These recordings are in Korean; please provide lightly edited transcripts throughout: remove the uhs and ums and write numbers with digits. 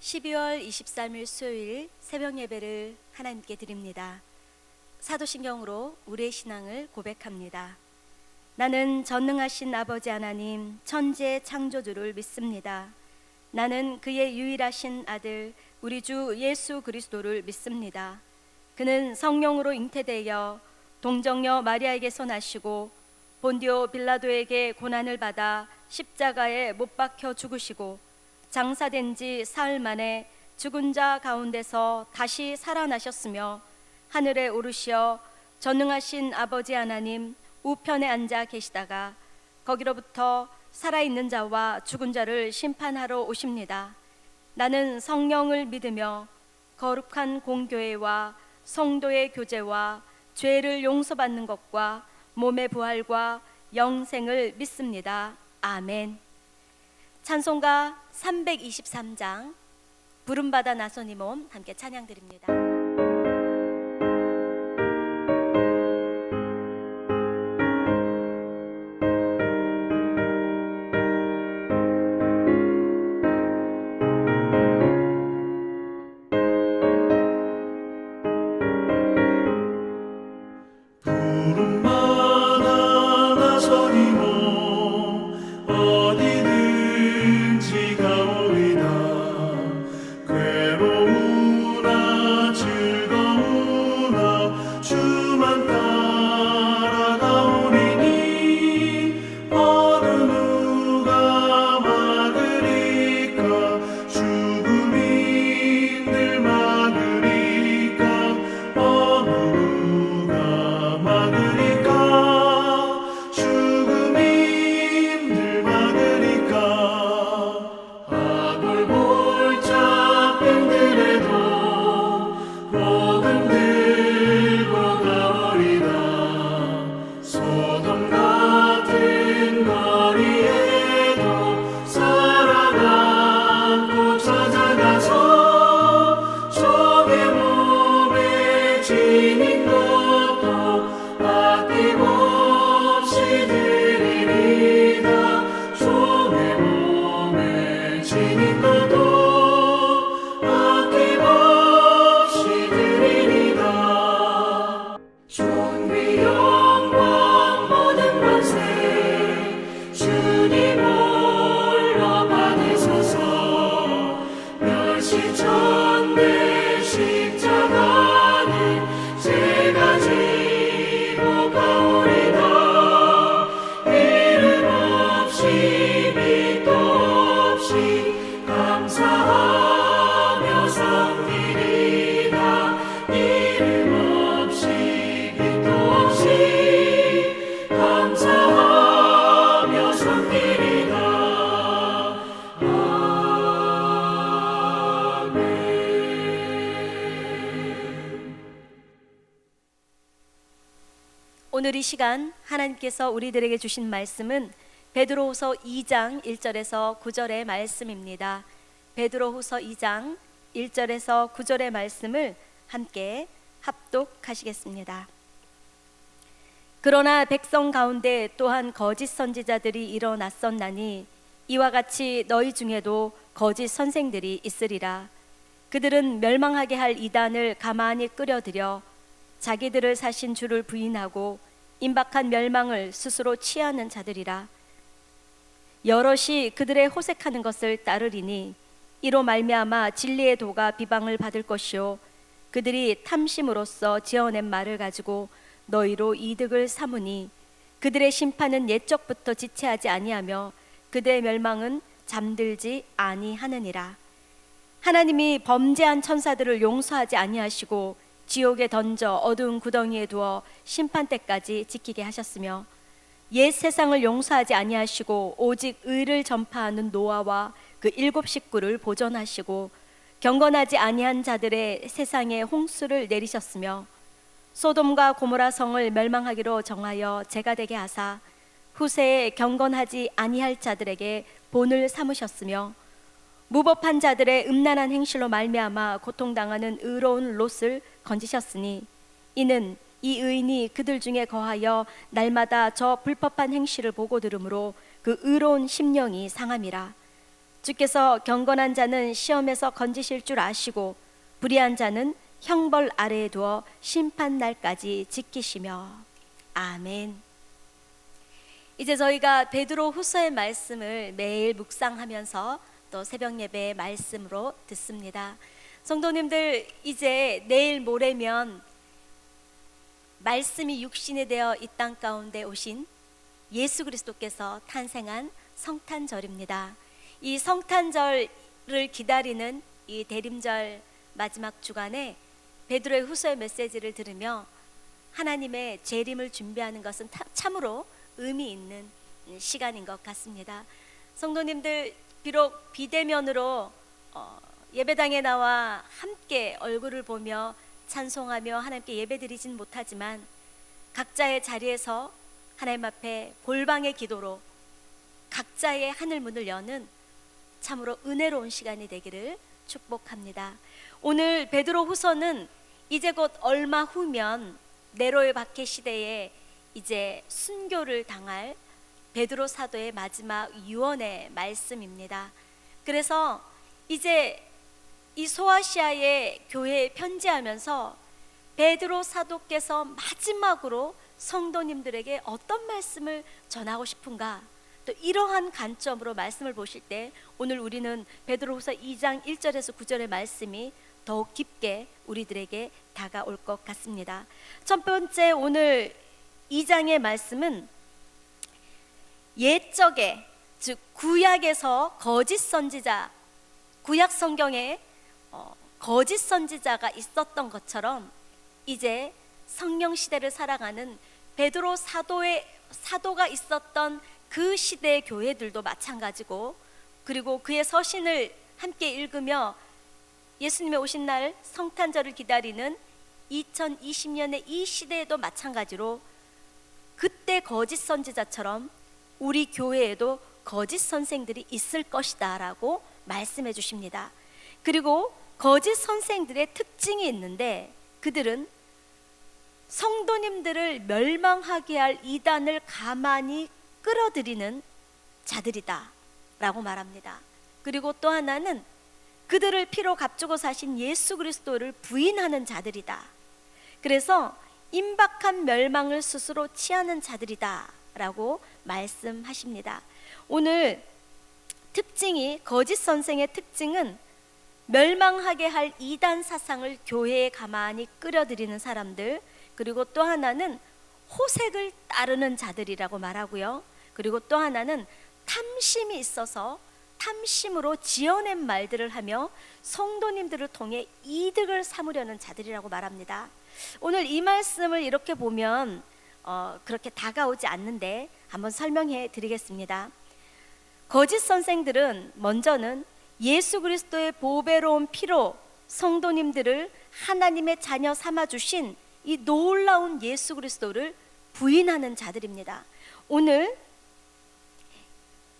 12월 23일 수요일 새벽 예배를 하나님께 드립니다. 사도신경으로 우리의 신앙을 고백합니다. 나는 전능하신 아버지 하나님 천지의 창조주를 믿습니다. 나는 그의 유일하신 아들 우리 주 예수 그리스도를 믿습니다. 그는 성령으로 잉태되어 동정녀 마리아에게서 나시고 본디오 빌라도에게 고난을 받아 십자가에 못 박혀 죽으시고 장사된 지 사흘 만에 죽은 자 가운데서 다시 살아나셨으며 하늘에 오르시어 전능하신 아버지 하나님 우편에 앉아 계시다가 거기로부터 살아있는 자와 죽은 자를 심판하러 오십니다. 나는 성령을 믿으며 거룩한 공교회와 성도의 교제와 죄를 용서받는 것과 몸의 부활과 영생을 믿습니다. 아멘. 찬송가 323장 부름받아 나선 이 몸 함께 찬양드립니다. 오늘 이 시간 하나님께서 우리들에게 주신 말씀은 베드로후서 2장 1절에서 9절의 말씀입니다. 베드로후서 2장 1절에서 9절의 말씀을 함께 합독하시겠습니다. 그러나 백성 가운데 또한 거짓 선지자들이 일어났었나니 이와 같이 너희 중에도 거짓 선생들이 있으리라. 그들은 멸망하게 할 이단을 가만히 끌어들여 자기들을 사신 주를 부인하고 임박한 멸망을 스스로 취하는 자들이라. 여럿이 그들의 호색하는 것을 따르리니 이로 말미암아 진리의 도가 비방을 받을 것이요 그들이 탐심으로써 지어낸 말을 가지고 너희로 이득을 삼으니 그들의 심판은 옛적부터 지체하지 아니하며 그들의 멸망은 잠들지 아니하느니라. 하나님이 범죄한 천사들을 용서하지 아니하시고 지옥에 던져 어두운 구덩이에 두어 심판 때까지 지키게 하셨으며 옛 세상을 용서하지 아니하시고 오직 의를 전파하는 노아와 그 7 식구를 보존하시고 경건하지 아니한 자들의 세상에 홍수를 내리셨으며 소돔과 고모라 성을 멸망하기로 정하여 죄가 되게 하사 후세에 경건하지 아니할 자들에게 본을 삼으셨으며 무법한 자들의 음란한 행실로 말미암아 고통당하는 의로운 롯을 건지셨으니 이는 이 의인이 그들 중에 거하여 날마다 저 불법한 행실을 보고 들으므로 그 의로운 심령이 상함이라. 주께서 경건한 자는 시험에서 건지실 줄 아시고 불의한 자는 형벌 아래에 두어 심판 날까지 지키시며. 아멘. 이제 저희가 베드로 후서의 말씀을 매일 묵상하면서 또 새벽 예배의 말씀으로 듣습니다. 성도님들, 이제 내일 모레면 말씀이 육신이 되어 이 땅 가운데 오신 예수 그리스도께서 탄생한 성탄절입니다. 이 성탄절을 기다리는 이 대림절 마지막 주간에 베드로의 후서의 메시지를 들으며 하나님의 재림을 준비하는 것은 참으로 의미 있는 시간인 것 같습니다. 성도님들, 비록 비대면으로 예배당에 나와 함께 얼굴을 보며 찬송하며 하나님께 예배드리진 못하지만 각자의 자리에서 하나님 앞에 골방의 기도로 각자의 하늘 문을 여는 참으로 은혜로운 시간이 되기를 축복합니다. 오늘 베드로 후서는 이제 곧 얼마 후면 네로의 박해 시대에 이제 순교를 당할 베드로 사도의 마지막 유언의 말씀입니다. 그래서 이제 이 소아시아의 교회에 편지하면서 베드로 사도께서 마지막으로 성도님들에게 어떤 말씀을 전하고 싶은가, 또 이러한 관점으로 말씀을 보실 때 오늘 우리는 베드로후서 2장 1절에서 9절의 말씀이 더욱 깊게 우리들에게 다가올 것 같습니다. 첫 번째, 오늘 2장의 말씀은 옛적에, 즉 구약에서 거짓 선지자, 구약 성경에 거짓 선지자가 있었던 것처럼 이제 성령 시대를 살아가는 베드로 사도가 있었던 그 시대의 교회들도 마찬가지고, 그리고 그의 서신을 함께 읽으며 예수님의 오신 날 성탄절을 기다리는 2020년의 이 시대에도 마찬가지로 그때 거짓 선지자처럼 우리 교회에도 거짓 선생들이 있을 것이다 라고 말씀해 주십니다. 그리고 거짓 선생들의 특징이 있는데 그들은 성도님들을 멸망하게 할 이단을 가만히 끌어들이는 자들이다 라고 말합니다. 그리고 또 하나는 그들을 피로 값주고 사신 예수 그리스도를 부인하는 자들이다. 그래서 임박한 멸망을 스스로 취하는 자들이다 라고 말씀하십니다. 오늘 특징이, 거짓 선생의 특징은 멸망하게 할 이단 사상을 교회에 가만히 끌어들이는 사람들, 그리고 또 하나는 호색을 따르는 자들이라고 말하고요. 그리고 또 하나는 탐심이 있어서 탐심으로 지어낸 말들을 하며 성도님들을 통해 이득을 삼으려는 자들이라고 말합니다. 오늘 이 말씀을 이렇게 보면 그렇게 다가오지 않는데 한번 설명해 드리겠습니다. 거짓 선생들은 먼저는 예수 그리스도의 보배로운 피로 성도님들을 하나님의 자녀 삼아주신 이 놀라운 예수 그리스도를 부인하는 자들입니다. 오늘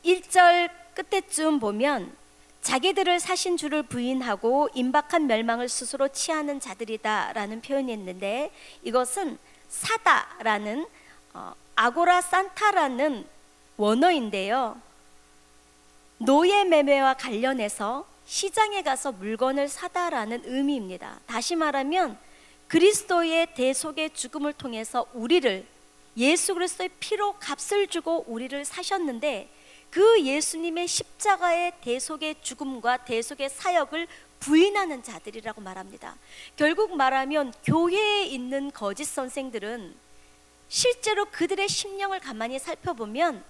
1절 끝에쯤 보면 자기들을 사신 주를 부인하고 임박한 멸망을 스스로 취하는 자들이다 라는 표현이 있는데, 이것은 사다라는 아고라 산타라는 원어인데요, 노예 매매와 관련해서 시장에 가서 물건을 사다라는 의미입니다. 다시 말하면 그리스도의 대속의 죽음을 통해서 우리를, 예수 그리스도의 피로 값을 주고 우리를 사셨는데 그 예수님의 십자가의 대속의 죽음과 대속의 사역을 부인하는 자들이라고 말합니다. 결국 말하면 교회에 있는 거짓 선생들은 실제로 그들의 심령을 가만히 살펴보면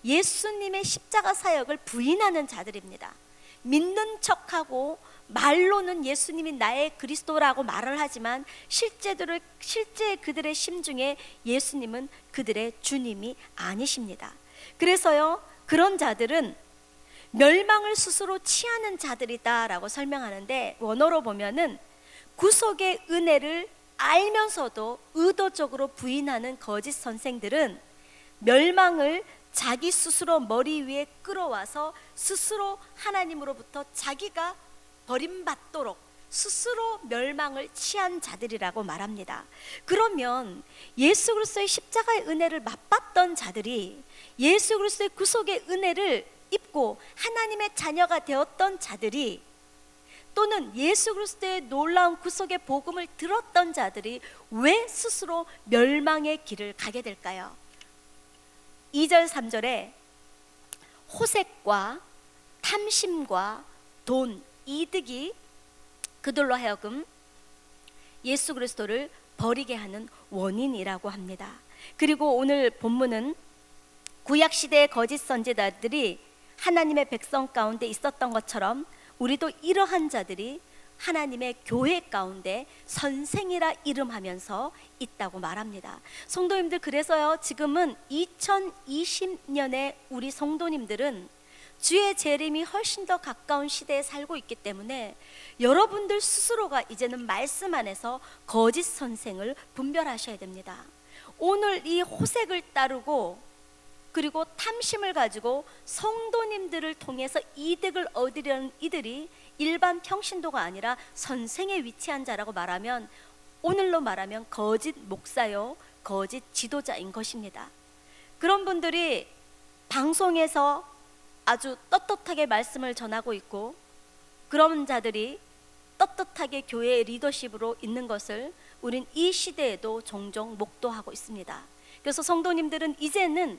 예수님의 십자가 사역을 부인하는 자들입니다. 믿는 척하고 말로는 예수님이 나의 그리스도라고 말을 하지만 실제 그들의 심중에 예수님은 그들의 주님이 아니십니다. 그래서요, 그런 자들은 멸망을 스스로 취하는 자들이다 라고 설명하는데, 원어로 보면은 구속의 은혜를 알면서도 의도적으로 부인하는 거짓 선생들은 멸망을 자기 스스로 머리 위에 끌어와서 스스로 하나님으로부터 자기가 버림받도록 스스로 멸망을 취한 자들이라고 말합니다. 그러면 예수 그리스도의 십자가의 은혜를 맛봤던 자들이 예수 그리스도의 구속의 은혜를 입고 하나님의 자녀가 되었던 자들이, 또는 예수 그리스도의 놀라운 구속의 복음을 들었던 자들이 왜 스스로 멸망의 길을 가게 될까요? 2절 3절에 호색과 탐심과 돈, 이득이 그들로 하여금 예수 그리스도를 버리게 하는 원인이라고 합니다. 그리고 오늘 본문은 구약시대의 거짓 선지자들이 하나님의 백성 가운데 있었던 것처럼 우리도 이러한 자들이 하나님의 교회 가운데 선생이라 이름하면서 있다고 말합니다. 성도님들, 그래서요, 지금은 2020년에 우리 성도님들은 주의 재림이 훨씬 더 가까운 시대에 살고 있기 때문에 여러분들 스스로가 이제는 말씀 안에서 거짓 선생을 분별하셔야 됩니다. 오늘 이 호색을 따르고 그리고 탐심을 가지고 성도님들을 통해서 이득을 얻으려는 이들이 일반 평신도가 아니라 선생에 위치한 자라고 말하면, 오늘로 말하면 거짓 목사요, 거짓 지도자인 것입니다. 그런 분들이 방송에서 아주 떳떳하게 말씀을 전하고 있고, 그런 자들이 떳떳하게 교회의 리더십으로 있는 것을 우린 이 시대에도 종종 목도하고 있습니다. 그래서 성도님들은 이제는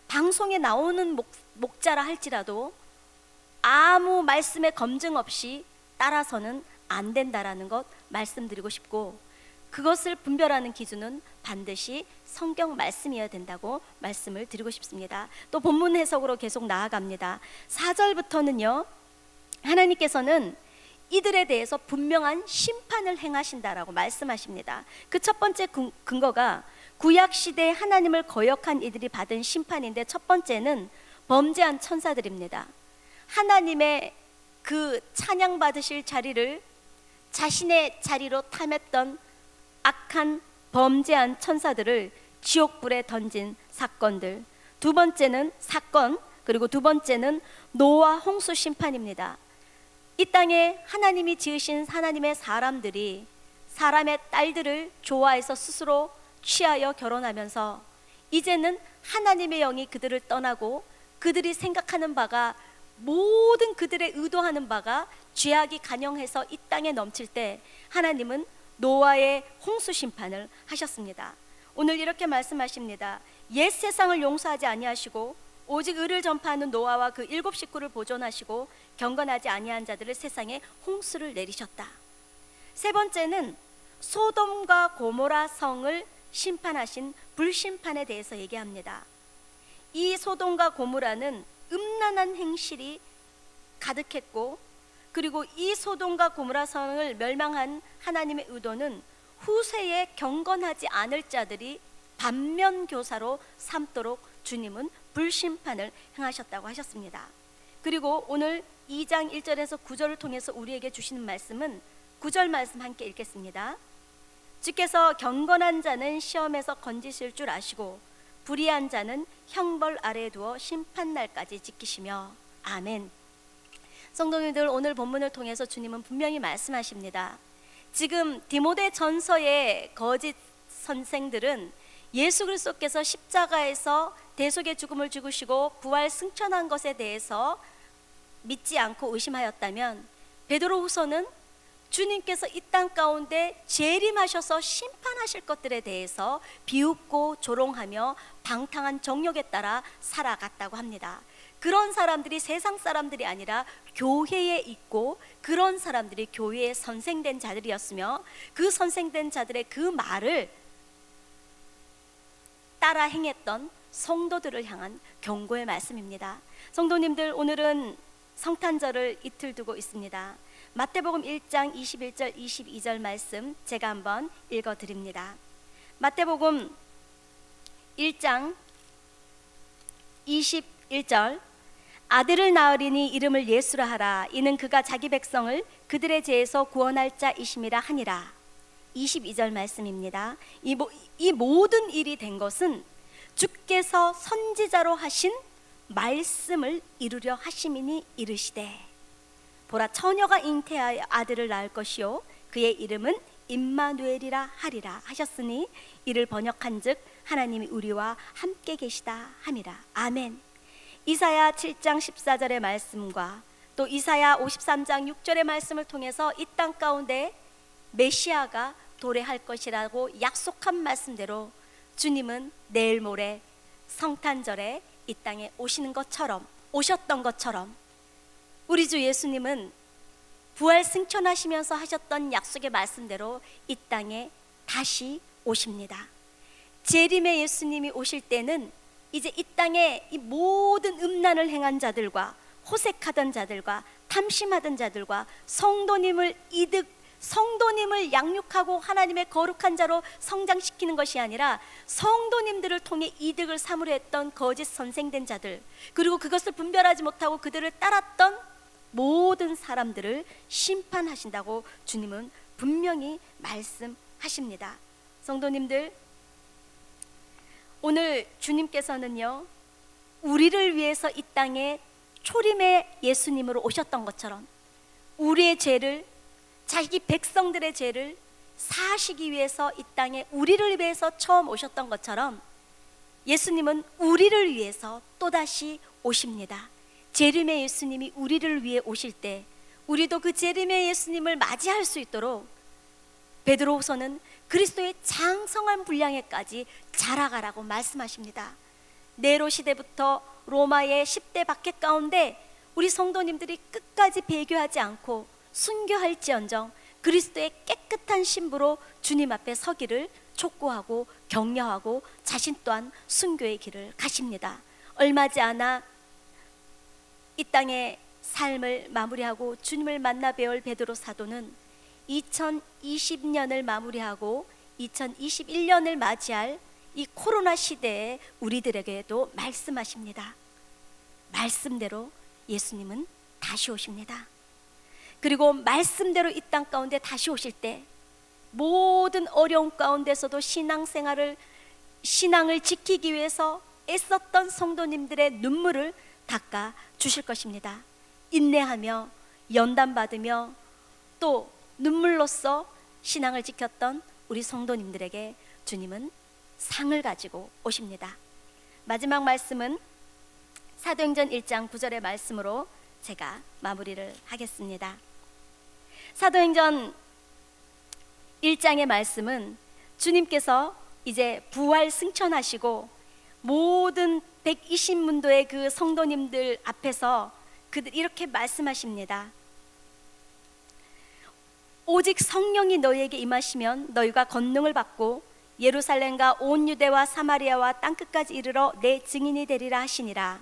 방송에 나오는 목자라 할지라도 아무 말씀의 검증 없이 따라서는 안 된다라는 것 말씀드리고 싶고, 그것을 분별하는 기준은 반드시 성경 말씀이어야 된다고 말씀을 드리고 싶습니다. 또 본문 해석으로 계속 나아갑니다. 4절부터는요, 하나님께서는 이들에 대해서 분명한 심판을 행하신다라고 말씀하십니다. 그 첫 번째 근거가 구약시대에 하나님을 거역한 이들이 받은 심판인데, 첫 번째는 범죄한 천사들입니다. 하나님의 그 찬양받으실 자리를 자신의 자리로 탐했던 악한 범죄한 천사들을 지옥불에 던진 사건들, 두 번째는 사건, 그리고 두 번째는 노아 홍수 심판입니다. 이 땅에 하나님이 지으신 하나님의 사람들이 사람의 딸들을 좋아해서 스스로 취하여 결혼하면서 이제는 하나님의 영이 그들을 떠나고 그들이 생각하는 바가, 모든 그들의 의도하는 바가 죄악이 간영해서 이 땅에 넘칠 때 하나님은 노아의 홍수 심판을 하셨습니다. 오늘 이렇게 말씀하십니다. 옛 세상을 용서하지 아니하시고 오직 의를 전파하는 노아와 그 7 식구를 보존하시고 경건하지 아니한 자들을 세상에 홍수를 내리셨다. 세 번째는 소돔과 고모라 성을 심판하신 불심판에 대해서 얘기합니다. 이 소돔과 고모라는 음란한 행실이 가득했고, 그리고 이 소돔과 고모라 성을 멸망한 하나님의 의도는 후세에 경건하지 않을 자들이 반면교사로 삼도록 주님은 불심판을 행하셨다고 하셨습니다. 그리고 오늘 2장 1절에서 9절을 통해서 우리에게 주시는 말씀은 9절 말씀 함께 읽겠습니다. 주께서 경건한 자는 시험에서 건지실 줄 아시고 불의한 자는 형벌 아래에 두어 심판날까지 지키시며. 아멘. 성도님들, 오늘 본문을 통해서 주님은 분명히 말씀하십니다. 지금 디모데 전서의 거짓 선생들은 예수 그리스도께서 십자가에서 대속의 죽음을 죽으시고 부활 승천한 것에 대해서 믿지 않고 의심하였다면, 베드로후서는 주님께서 이 땅 가운데 재림하셔서 심판하실 것들에 대해서 비웃고 조롱하며 방탕한 정욕에 따라 살아갔다고 합니다. 그런 사람들이 세상 사람들이 아니라 교회에 있고, 그런 사람들이 교회에 선생된 자들이었으며, 그 선생된 자들의 그 말을 따라 행했던 성도들을 향한 경고의 말씀입니다. 성도님들, 오늘은 성탄절을 이틀 두고 있습니다. 마태복음 1장 21절 22절 말씀 제가 한번 읽어드립니다. 마태복음 1장 21절, 아들을 낳으리니 이름을 예수라 하라. 이는 그가 자기 백성을 그들의 죄에서 구원할 자이심이라 하니라. 22절 말씀입니다. 이 모든 일이 된 것은 주께서 선지자로 하신 말씀을 이루려 하심이니 이르시되, 보라, 처녀가 잉태하여 아들을 낳을 것이요 그의 이름은 임마누엘이라 하리라 하셨으니, 이를 번역한즉 하나님이 우리와 함께 계시다 함이라. 아멘. 이사야 7장 14절의 말씀과 또 이사야 53장 6절의 말씀을 통해서 이 땅 가운데 메시아가 도래할 것이라고 약속한 말씀대로 주님은 내일 모레 성탄절에 이 땅에 오셨던 것처럼 우리 주 예수님은 부활 승천하시면서 하셨던 약속의 말씀대로 이 땅에 다시 오십니다. 재림의 예수님이 오실 때는 이제 이 땅에 이 모든 음란을 행한 자들과 호색하던 자들과 탐심하던 자들과 성도님을 양육하고 하나님의 거룩한 자로 성장시키는 것이 아니라 성도님들을 통해 이득을 삼으려 했던 거짓 선생된 자들, 그리고 그것을 분별하지 못하고 그들을 따랐던 모든 사람들을 심판하신다고 주님은 분명히 말씀하십니다. 성도님들, 오늘 주님께서는요, 우리를 위해서 이 땅에 초림의 예수님으로 오셨던 것처럼 우리의 죄를, 자기 백성들의 죄를 사시기 위해서 이 땅에 우리를 위해서 처음 오셨던 것처럼 예수님은 우리를 위해서 또다시 오십니다. 재림의 예수님이 우리를 위해 오실 때 우리도 그 재림의 예수님을 맞이할 수 있도록 베드로후서는 그리스도의 장성한 분량에까지 자라가라고 말씀하십니다. 네로 시대부터 로마의 10대 박해 가운데 우리 성도님들이 끝까지 배교하지 않고 순교할지언정 그리스도의 깨끗한 신부로 주님 앞에 서기를 촉구하고 격려하고 자신 또한 순교의 길을 가십니다. 얼마지 않아 이 땅의 삶을 마무리하고 주님을 만나 뵈올 베드로 사도는 2020년을 마무리하고 2021년을 맞이할 이 코로나 시대에 우리들에게도 말씀하십니다. 말씀대로 예수님은 다시 오십니다. 그리고 말씀대로 이 땅 가운데 다시 오실 때 모든 어려움 가운데서도 신앙을 지키기 위해서 애썼던 성도님들의 눈물을 닦아 주실 것입니다. 인내하며 연단받으며 또 눈물로써 신앙을 지켰던 우리 성도님들에게 주님은 상을 가지고 오십니다. 마지막 말씀은 사도행전 1장 9절의 말씀으로 제가 마무리를 하겠습니다. 사도행전 1장의 말씀은 주님께서 이제 부활 승천하시고 모든 120문도의 그 성도님들 앞에서 그들 이렇게 말씀하십니다. 오직 성령이 너희에게 임하시면 너희가 권능을 받고 예루살렘과 온 유대와 사마리아와 땅끝까지 이르러 내 증인이 되리라 하시니라.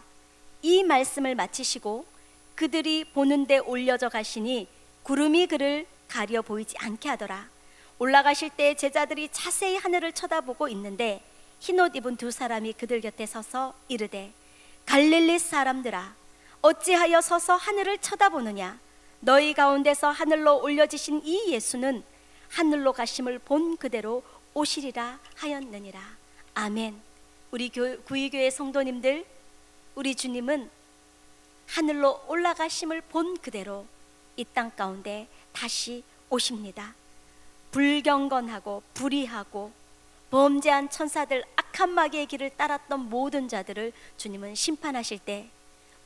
이 말씀을 마치시고 그들이 보는 데 올려져 가시니 구름이 그를 가려 보이지 않게 하더라. 올라가실 때 제자들이 자세히 하늘을 쳐다보고 있는데 흰옷 입은 두 사람이 그들 곁에 서서 이르되 갈릴리 사람들아 어찌하여 서서 하늘을 쳐다보느냐. 너희 가운데서 하늘로 올려지신 이 예수는 하늘로 가심을 본 그대로 오시리라 하였느니라. 아멘. 우리 구의교회 성도님들, 우리 주님은 하늘로 올라가심을 본 그대로 이 땅 가운데 다시 오십니다. 불경건하고 불의하고 범죄한 천사들, 악한 마귀의 길을 따랐던 모든 자들을 주님은 심판하실 때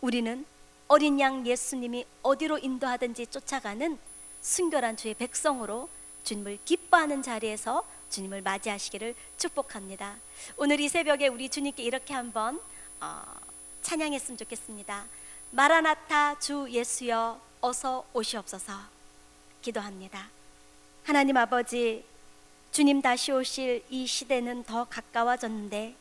우리는 어린 양 예수님이 어디로 인도하든지 쫓아가는 순결한 주의 백성으로 주님을 기뻐하는 자리에서 주님을 맞이하시기를 축복합니다. 오늘 이 새벽에 우리 주님께 이렇게 한번 찬양했으면 좋겠습니다. 마라나타 주 예수여 어서 오시옵소서. 기도합니다. 하나님 아버지, 주님 다시 오실 이 시대는 더 가까워졌는데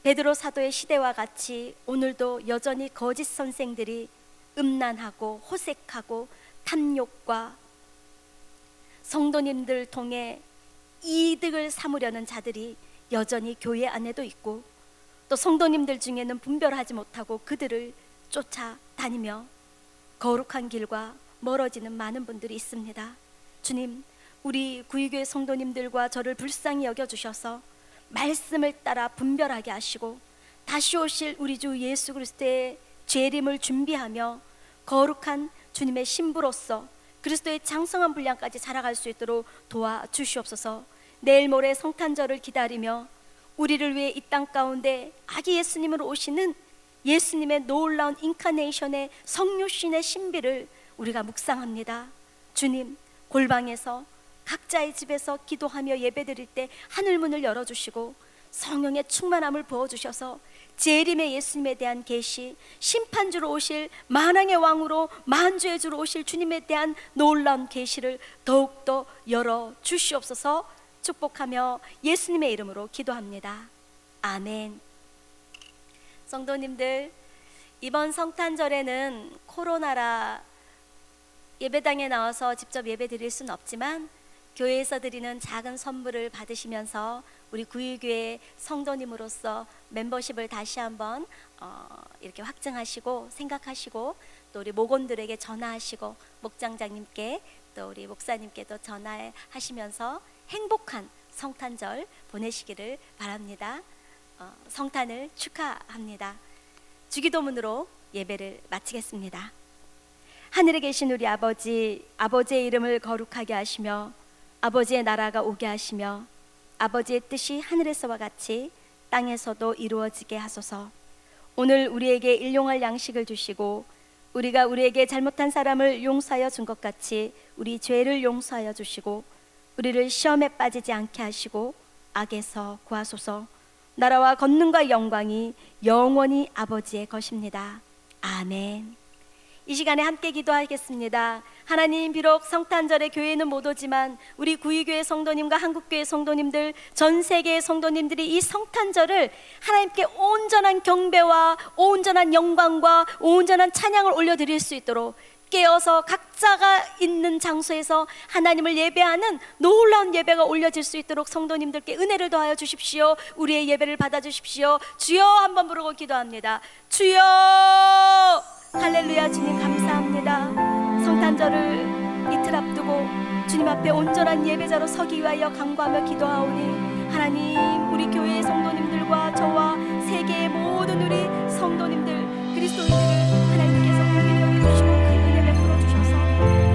베드로 사도의 시대와 같이 오늘도 여전히 거짓 선생들이 음란하고 호색하고 탐욕과 성도님들 통해 이득을 삼으려는 자들이 여전히 교회 안에도 있고 또 성도님들 중에는 분별하지 못하고 그들을 쫓아다니며 거룩한 길과 멀어지는 많은 분들이 있습니다. 주님, 우리 구의교회 성도님들과 저를 불쌍히 여겨주셔서 말씀을 따라 분별하게 하시고 다시 오실 우리 주 예수 그리스도의 재림을 준비하며 거룩한 주님의 신부로서 그리스도의 장성한 분량까지 자라갈 수 있도록 도와주시옵소서. 내일 모레 성탄절을 기다리며 우리를 위해 이 땅 가운데 아기 예수님으로 오시는 예수님의 놀라운 인카네이션의 성육신의 신비를 우리가 묵상합니다. 주님, 골방에서 각자의 집에서 기도하며 예배드릴 때 하늘문을 열어주시고 성령의 충만함을 부어주셔서 재림의 예수님에 대한 계시, 심판주로 오실 만왕의 왕으로 만주의 주로 오실 주님에 대한 놀라운 계시를 더욱더 열어주시옵소서. 축복하며 예수님의 이름으로 기도합니다. 아멘. 성도님들, 이번 성탄절에는 코로나라 예배당에 나와서 직접 예배 드릴 수는 없지만 교회에서 드리는 작은 선물을 받으시면서 우리 구유교회 성도님으로서 멤버십을 다시 한번 이렇게 확증하시고 생각하시고, 또 우리 목원들에게 전화하시고 목장장님께 또 우리 목사님께도 전화하시면서 행복한 성탄절 보내시기를 바랍니다. 성탄을 축하합니다. 주기도문으로 예배를 마치겠습니다. 하늘에 계신 우리 아버지, 아버지의 이름을 거룩하게 하시며 아버지의 나라가 오게 하시며 아버지의 뜻이 하늘에서와 같이 땅에서도 이루어지게 하소서. 오늘 우리에게 일용할 양식을 주시고 우리가 우리에게 잘못한 사람을 용서하여 준 것 같이 우리 죄를 용서하여 주시고 우리를 시험에 빠지지 않게 하시고 악에서 구하소서. 나라와 권능과 영광이 영원히 아버지의 것입니다. 아멘. 이 시간에 함께 기도하겠습니다. 하나님, 비록 성탄절에 교회는 못 오지만 우리 구유교회 성도님과 한국교회 성도님들, 전 세계의 성도님들이 이 성탄절을 하나님께 온전한 경배와 온전한 영광과 온전한 찬양을 올려드릴 수 있도록 깨어서 각자가 있는 장소에서 하나님을 예배하는 놀라운 예배가 올려질 수 있도록 성도님들께 은혜를 더하여 주십시오. 우리의 예배를 받아주십시오. 주여 한번 부르고 기도합니다. 주여! 할렐루야. 주님 감사합니다. 성탄절을 이틀 앞두고 주님 앞에 온전한 예배자로 서기 위하여 간구하며 기도하오니 하나님, 우리 교회의 성도님들과 저와 세계의 모든 우리 성도님들, 그리스도인들을 하나님께서 긍휼히 여겨주시고 큰 은혜 베풀어 주셔서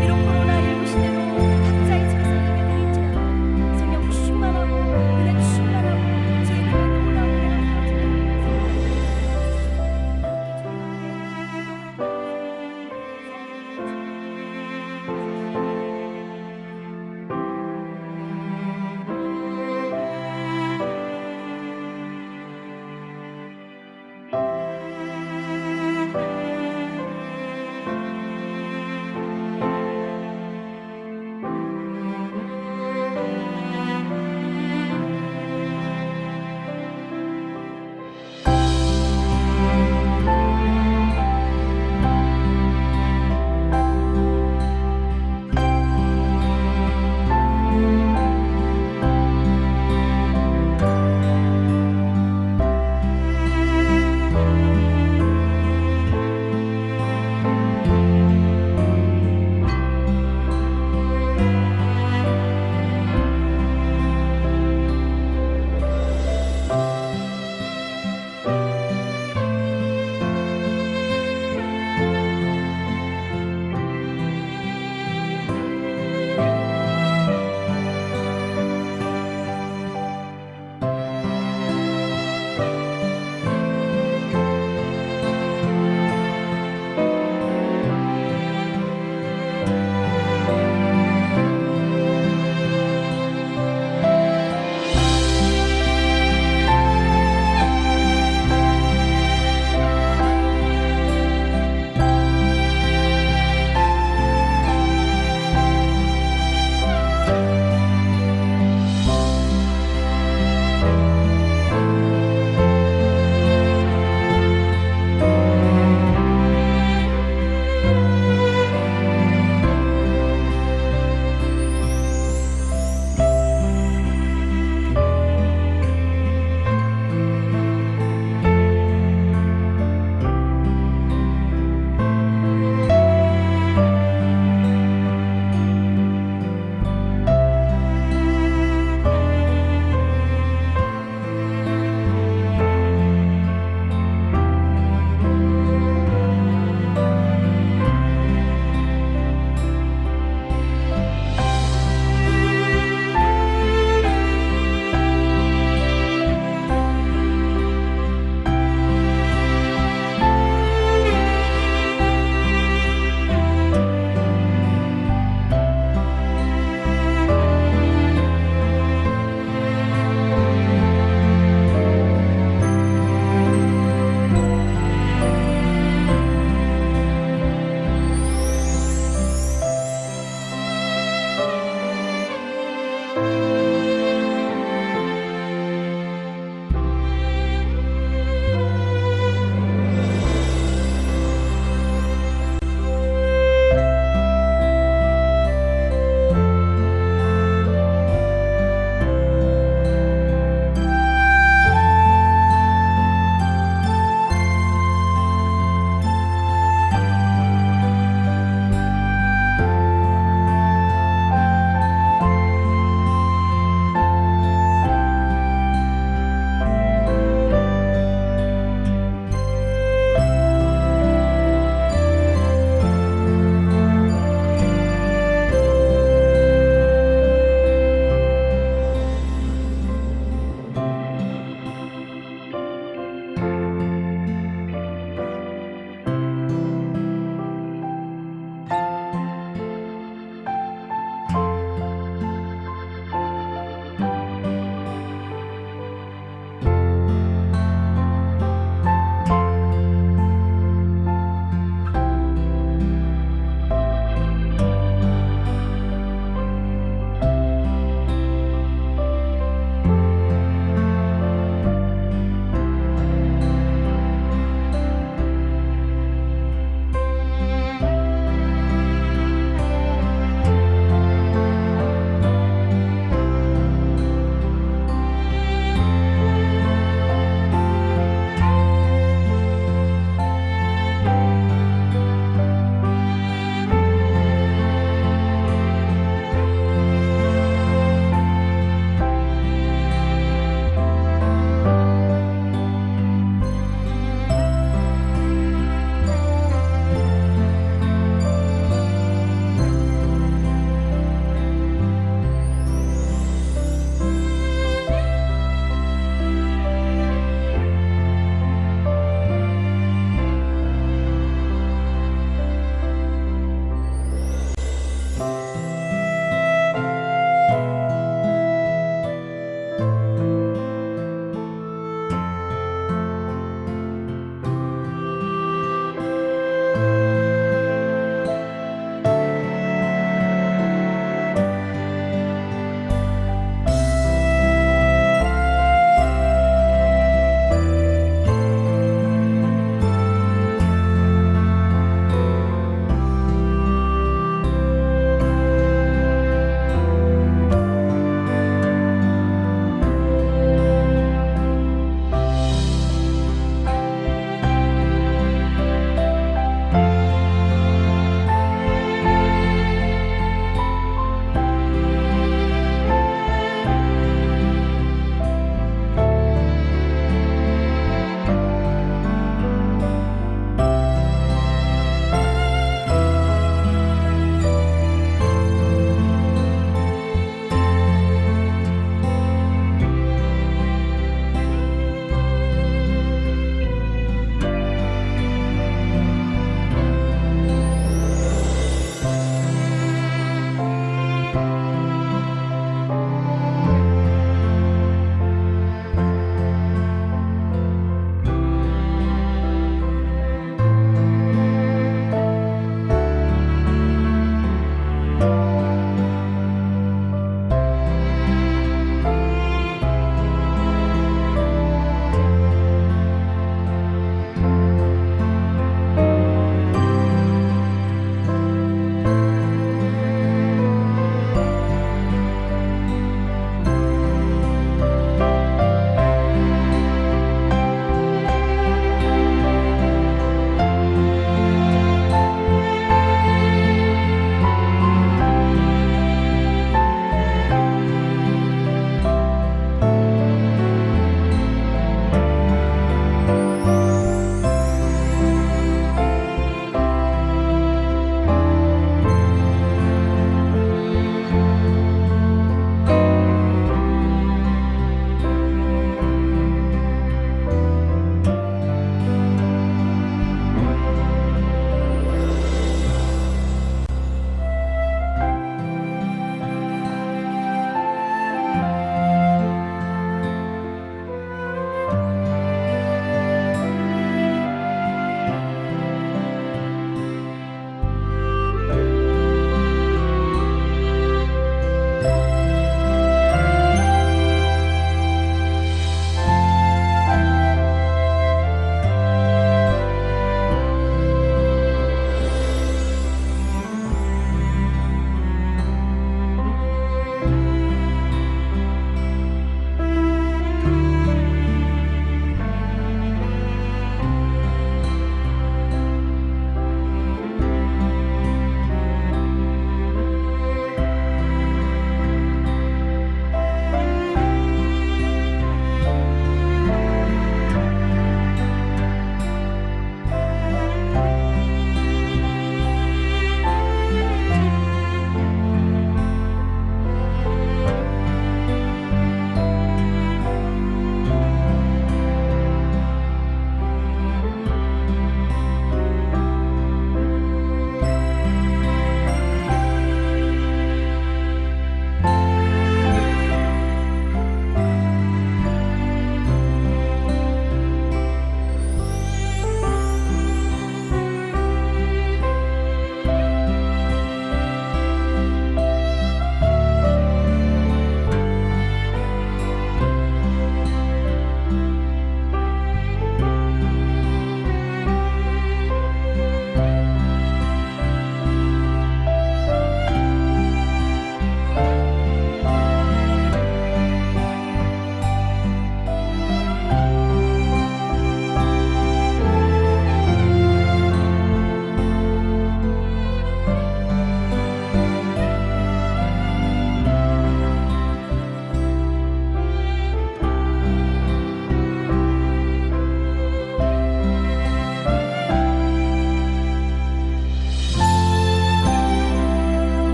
비록 코로나19 시대로 각자의 집에서 예배드릴지라도 성령 충만하고 은혜 충만하고 제일의 놀라운 은혜가 터지는